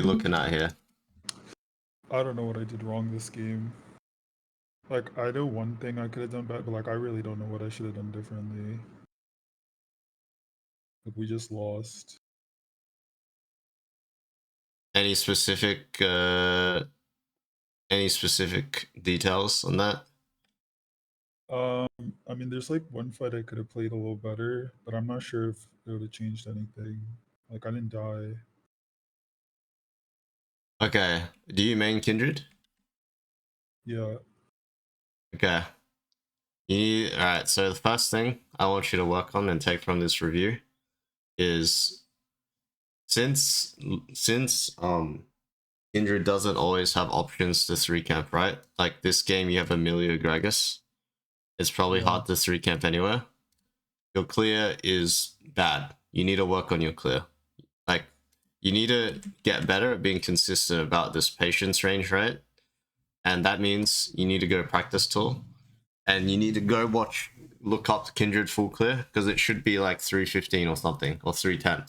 looking at here? I don't know what I did wrong this game. Like, I know one thing I could have done better, but like, I really don't know what I should have done differently. Like, we just lost. Any specific details on that? I mean, there's like one fight I could have played a little better, but I'm not sure if it would have changed anything. Like, I didn't die. Okay. Do you main Kindred? Yeah. Okay. Alright, so the first thing I want you to work on and take from this review is since Kindred doesn't always have options to 3-camp, right? Like this game you have Emilio Gragas. It's probably hard to 3-camp anywhere. Your clear is bad. You need to work on your clear. Like, you need to get better at being consistent about this patience range, right? And that means you need to go practice tool. And you need to go look up Kindred full clear, because it should be like 315 or something, or 310.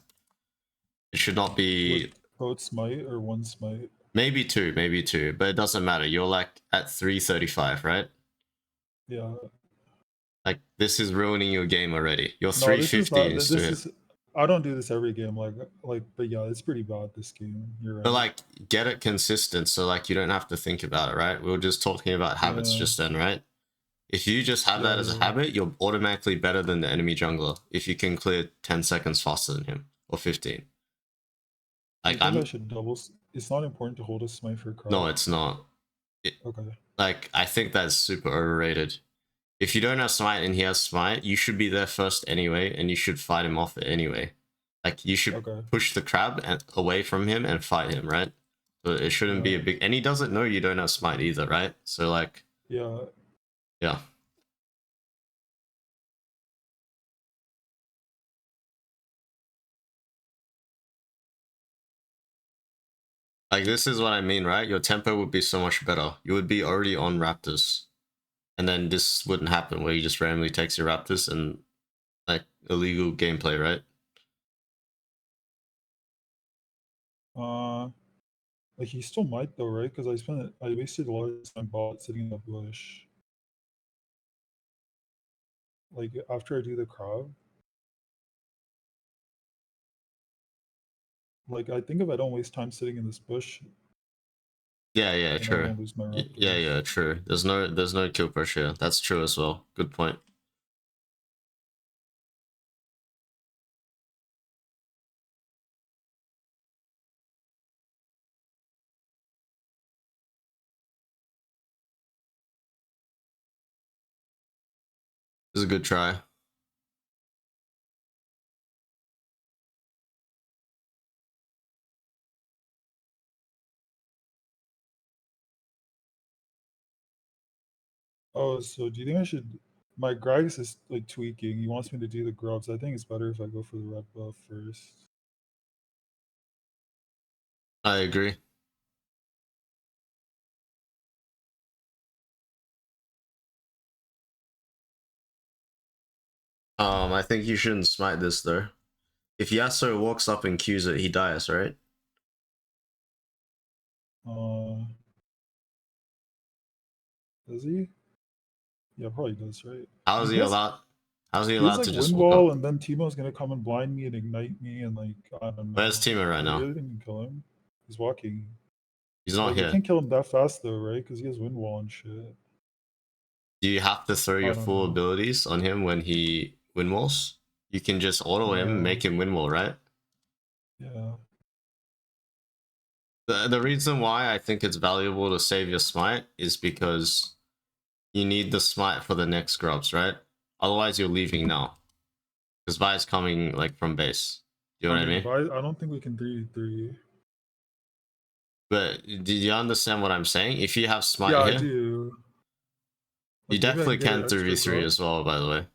It should not be... With both smite or one smite? Maybe two, but it doesn't matter. You're like at 335, right? Yeah. Like, this is ruining your game already. You're 350. I don't do this every game, but yeah, it's pretty bad this game. You're right. But like, get it consistent, so like you don't have to think about it, right? We were just talking about habits just then, right? If you just have that as a habit, you're automatically better than the enemy jungler if you can clear 10 seconds faster than him, or 15. Like, I should double. It's not important to hold a smite for crowd. No, it's not. Okay. Like, I think that's super overrated. If you don't have smite and he has smite, you should be there first anyway, and you should fight him off it anyway. Like, you should push the crab away from him and fight him, right? So it shouldn't be a big... And he doesn't know you don't have smite either, right? So, like... Yeah. Yeah. Like, this is what I mean, right? Your tempo would be so much better. You would be already on Raptors. And then this wouldn't happen where he just randomly takes your Raptors and, like, illegal gameplay, right? Like, he still might though, right? Because I wasted a lot of time bot sitting in the bush. Like, after I do the crab. Like, I think if I don't waste time sitting in this bush. Yeah, true. Yeah, true. There's no kill pressure. That's true as well. Good point. This is a good try. Oh, so do you think I should... My Gragas is like tweaking. He wants me to do the grubs. I think it's better if I go for the red buff first. I agree. I think you shouldn't smite this though. If Yasuo walks up and Qs it, he dies, right? Does he? Yeah, probably does, right? How's he allowed to just walk wall, and then Teemo's gonna come and blind me and ignite me, and like, I don't know. Where's Teemo right now? I really didn't kill him. He's walking. He's not here. You can't kill him that fast though, right? Because he has wind wall and shit. Do you have to throw your full abilities on him when he wind walls? You can just auto him, make him wind wall, right? Yeah. The reason why I think it's valuable to save your smite is because you need the smite for the next grubs, right? Otherwise, you're leaving now. Because Vi is coming like from base. Do you know what I mean? I don't think we can 3-3. But do you understand what I'm saying? If you have smite here, I do. You definitely can 3v3 as well, by the way.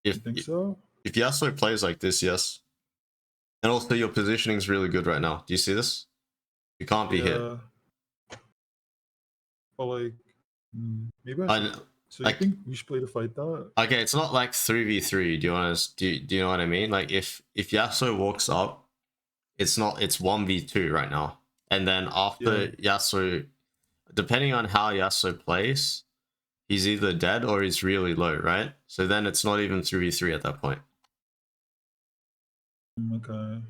You think so? If Yasuo plays like this, yes. And also your positioning is really good right now. Do you see this? You can't be hit. But like, maybe I should... So you think we should play to fight that? Okay, it's not like 3v3. Do you know what I mean? Like, if Yasuo walks up, it's 1v2 right now. and then after Yasuo, depending on how Yasuo plays, he's either dead or he's really low, right? So then it's not even 3v3 at that point. Okay.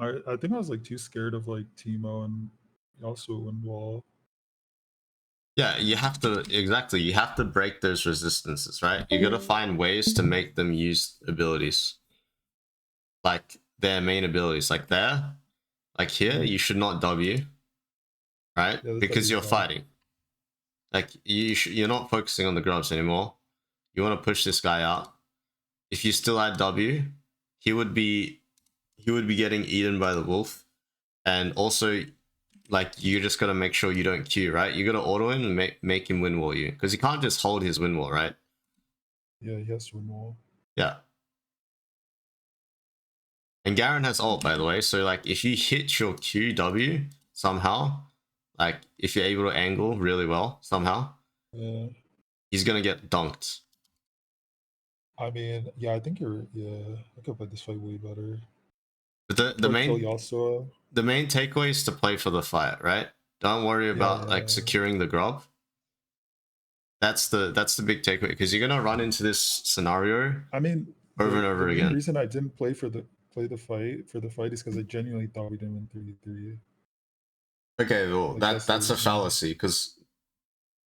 I think I was like too scared of like Teemo and Yasuo and Wall. Yeah, you have to, exactly, you have to break those resistances, right? You gotta find ways to make them use abilities. Like their main abilities. Like there, like here, you should not W, right? Yeah, Because you're fine. fighting. Like you're not focusing on the grubs anymore. You want to push this guy out. If you still had W, he would be getting eaten by the wolf. And also, like, you just gotta make sure you don't Q, right? You gotta auto him and make him win wall you, because he can't just hold his win wall, right? Yeah, he has to win Wall. Yeah. And Garen has ult, by the way, so like if you hit your QW somehow, like if you're able to angle really well somehow, Yeah. he's gonna get dunked. I mean, yeah, I think you're. Yeah, I could play this fight way better. But the Or kill main Yasuo. the main takeaway is to play for the fight, right? Don't worry about like Yeah. securing the grub. That's the big takeaway, because you're gonna run into this scenario I mean, over and the over main again. reason I didn't play the fight is because I genuinely thought we didn't win 3-3. Okay, well Like that's the a reason. fallacy, because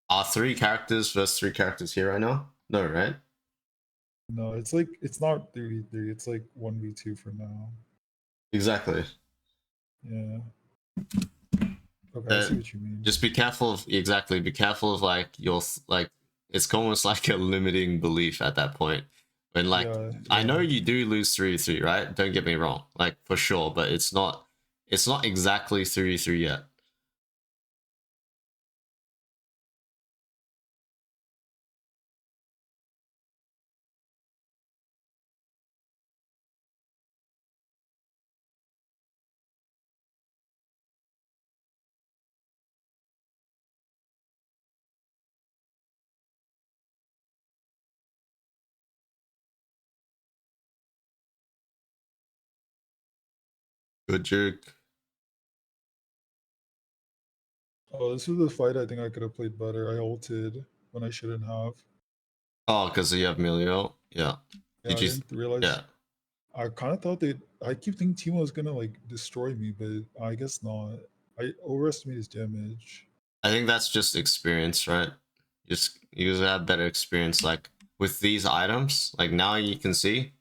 are 3 characters versus 3 characters here right now? No, right? No, it's like it's not 3-3. It's like 1v2 for now. Exactly. Yeah. Okay, I see what you mean. Just be careful of, exactly, be careful of like your, like, it's almost like a limiting belief at that point. When like I know you do lose 3-3, right? Don't get me wrong, like for sure, but it's not exactly 3-3 yet. Good jerk. Oh, this was the fight I think I could have played better. I ulted when I shouldn't have. Oh, because you have Milio. Yeah. Yeah, Did I you? didn't realize. Yeah. I kind of thought I keep thinking Timo was gonna like destroy me, but I guess not. I overestimated his damage. I think that's just experience, right? Just you guys have better experience, like with these items. Like now you can see,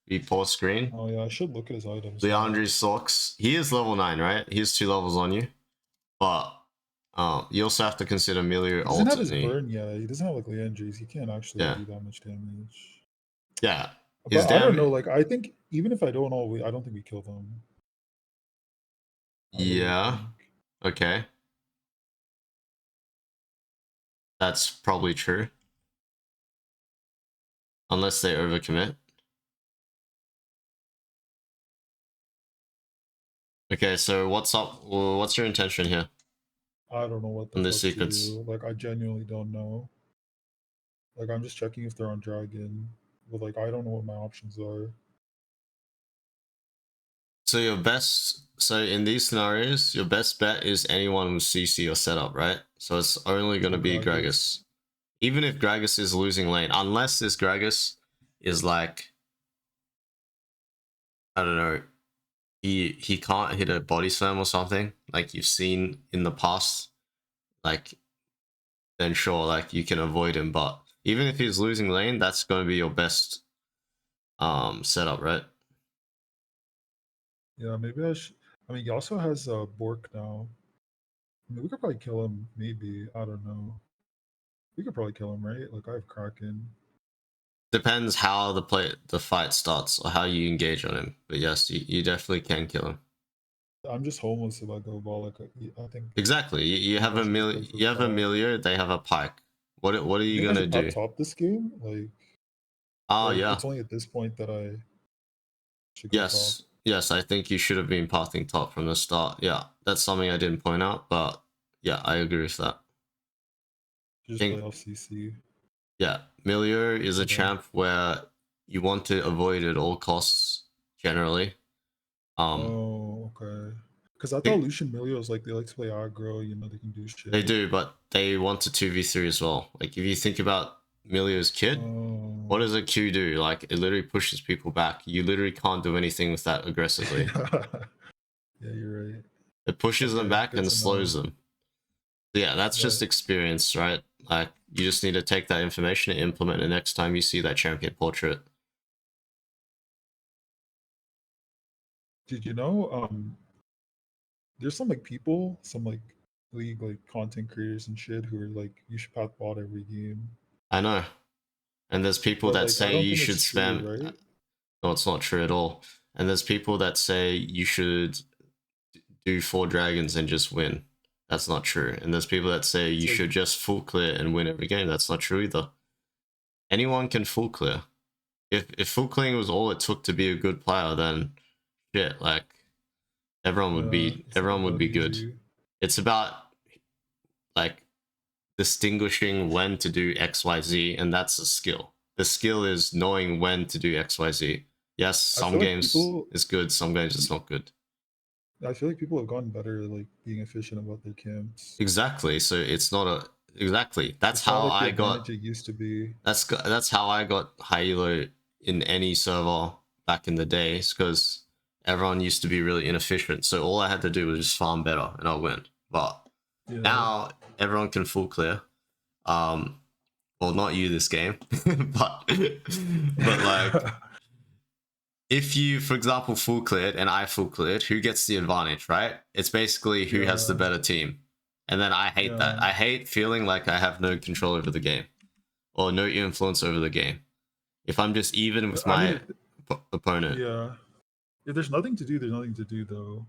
we pause screen. Oh yeah, I should look at his items. Leandri Socks. He is level 9, right? He has 2 levels on you. But you also have to consider Milio He doesn't have his ultimately. burn yet. He doesn't have like Leandries. He can't actually do that much damage. Yeah. But I don't know. Like I think even if I don't all, I don't think we kill them. Yeah. Okay. That's probably true. Unless they overcommit. Okay, so what's up? What's your intention here? I don't know what the fuck to do. Like I genuinely don't know. Like I'm just checking if they're on dragon, but like I don't know what my options are. So so in these scenarios, your best bet is anyone with CC or setup, right? So it's only going to be Gragas. Even if Gragas is losing lane, unless this Gragas is like, I don't know, he can't hit a body slam or something, like you've seen in the past, like, then sure, like you can avoid him. But even if he's losing lane, that's going to be your best setup, right? Yeah, maybe I should. I mean, he also has Bork now. I mean, we could probably kill him. Maybe I don't know. We could probably kill him, right? Like I have Kraken. Depends how the fight starts or how you engage on him. But yes, you definitely can kill him. I'm just homeless if I go ball. Like I think exactly. You have a Milio. They have a Pike. What are you gonna do? Top this game, like. Oh yeah. It's only at this point that I. Should go top. Yes. I think you should have been pathing top from the start. Yeah, that's something I didn't point out, but yeah, I agree with that. Just play off CC. Yeah, Milio is a champ where you want to avoid at all costs, generally. Oh, okay. Because I thought Lucian Milios, like, they like to play aggro, you know, they can do shit. They do, but they want to 2v3 as well. Like, if you think about Milio's kit, what Oh. does a Q do? Like, it literally pushes people back. You literally can't do anything with that aggressively. Yeah, you're right. It pushes them Okay, back good and to slows know. them. Yeah, that's just Right. experience, right? Like, you just need to take that information and implement it next time you see that champion portrait. Did you know, there's some, like, people, some, like, league, like, content creators and shit who are like, "You should path bot every game." I know. And there's people But, that like, I say don't you think should it's true, spam. right? No, it's not true at all. And there's people that say you should do 4 dragons and just win. That's not true. And there's people that say It's you like should just full clear and win every game. That's not true either. Anyone can full clear. If full clearing was all it took to be a good player, then shit, like it's not everyone would that be good. easy. It's about like distinguishing when to do XYZ, and that's a skill. The skill is knowing when to do XYZ. Yes, I some feel like games people is good, some games it's not good. I feel like people have gotten better at, like, being efficient about their camps. Exactly. So it's not a exactly. That's It's not how like the I advantage got. it used to be. That's how I got high elo in any server back in the days because everyone used to be really inefficient. So all I had to do was just farm better and I'll win. But Yeah. now everyone can full clear. Well, not you this game, but like if you, for example, full cleared and I full cleared, who gets the advantage, right? It's basically who has the Yeah. better team. And then I hate that. Yeah. I hate feeling like I have no control over the game or no influence over the game. If I'm just even with I my mean, opponent. yeah. If there's nothing to do, there's nothing to do, though.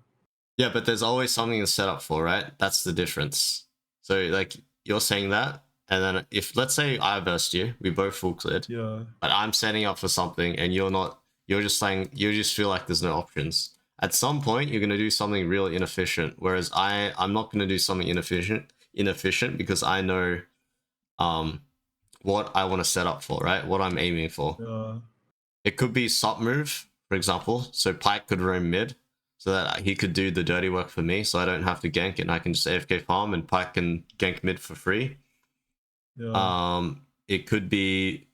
Yeah, but there's always something to set up for, right? That's the difference. So, like, you're saying that, and then if, let's say I versed you, we both full cleared, Yeah. but I'm setting up for something and you're not, you're just saying, you just feel like there's no options. At some point, you're going to do something really inefficient, whereas I'm not going to do something inefficient because I know um, what I want to set up for, right? What I'm aiming for. Yeah. It could be sub move, for example. So Pyke could roam mid so that he could do the dirty work for me so I don't have to gank it and I can just AFK farm and Pyke can gank mid for free. Yeah. It could be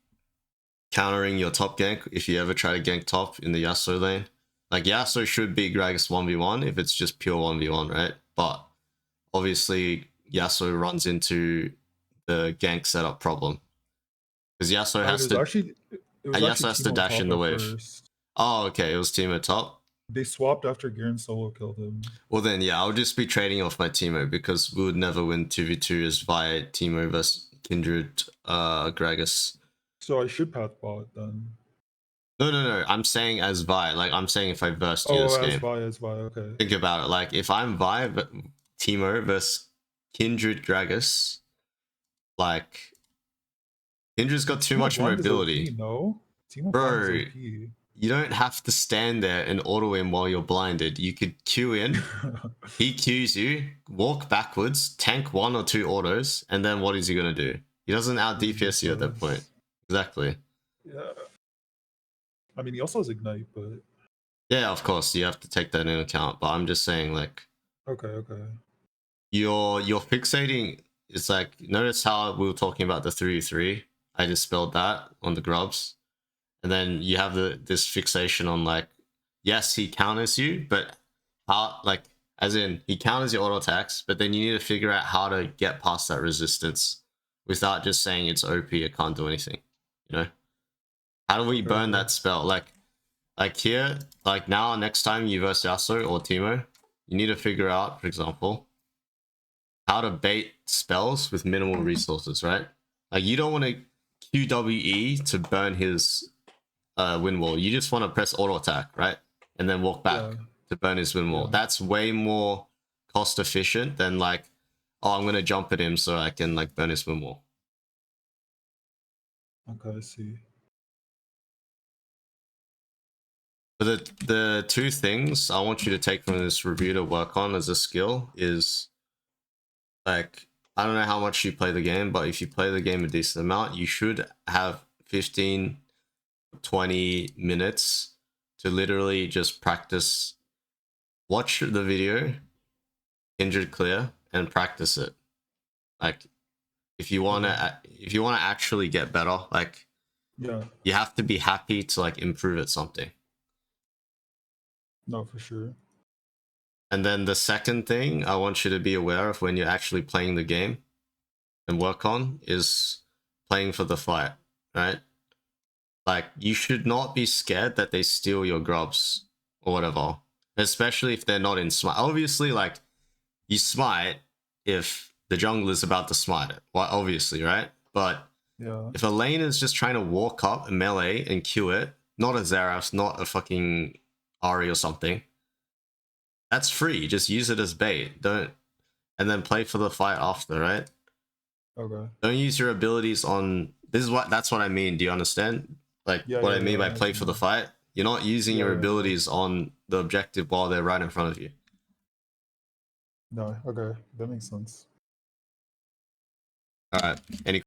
countering your top gank if you ever try to gank top in the Yasuo lane. Like Yasuo should beat Gragas 1v1 if it's just pure 1v1, right? But obviously Yasuo runs into the gank setup problem. Because Yasuo I mean, has to it was actually Yasuo has to Teemo dash in top the at wave. first. Oh, okay, it was Teemo top. They swapped after Garen solo killed him. Well then, yeah, I'll just be trading off my Teemo because we would never win 2v2 as via Teemo versus Kindred Gragas. So I should path bot then. No. I'm saying as Vi. Like, I'm saying if I versed you this game. As Vi, okay. Think about it. Like, if I'm Vi, Teemo versus Kindred Gragas, like, Kindred's got too Teemo much blind is mobility. OP, no? Teemo Bro, blind is OP. you don't have to stand there and auto him while you're blinded. You could Q in, he Qs you, walk backwards, tank 1 or 2 autos, and then what is he going to do? He doesn't out DPS you at that point. Exactly. Yeah. I mean, he also has Ignite, but... Yeah, of course, you have to take that into account, but I'm just saying, like... Okay. You're fixating... It's like, notice how we were talking about the 3-3? I dispelled that on the grubs. And then you have this fixation on, like, yes, he counters you, but how, like, as in, he counters your auto attacks, but then you need to figure out how to get past that resistance without just saying it's OP, it can't do anything, you know? How do we burn that spell? Like here, like now, next time you verse Yasuo or Teemo, you need to figure out, for example, how to bait spells with minimal resources, right? Like, you don't want to QWE to burn his wind wall. You just want to press auto attack, right? And then walk back to burn his wind wall. That's way more cost efficient than like, oh, I'm going to jump at him so I can like burn his wind wall. Okay, I see. But the two things I want you to take from this review to work on as a skill is, like, I don't know how much you play the game, but if you play the game a decent amount, you should have 15, 20 minutes to literally just practice watch the video, Kindred Clear, and practice it. Like, if you wanna actually get better, like, Yeah. you have to be happy to like improve at something. No, for sure. And then the second thing I want you to be aware of when you're actually playing the game and work on is playing for the fight, right? Like, you should not be scared that they steal your grubs or whatever, especially if they're not in smite. Obviously, like, you smite if the jungler is about to smite it. Well, obviously, right? But Yeah. if a lane is just trying to walk up and melee and Q it, not a Xerath, not a fucking Ari or something, that's free. Just use it as bait. Don't, and then play for the fight after, right? Okay. Don't use your abilities on. That's what I mean. Do you understand? Like, Yeah, what yeah, I mean yeah. by I know what play you for the mean. fight. You're not using Yeah, your yeah, yeah. abilities on the objective while they're right in front of you. No, okay. That makes sense. All right. Any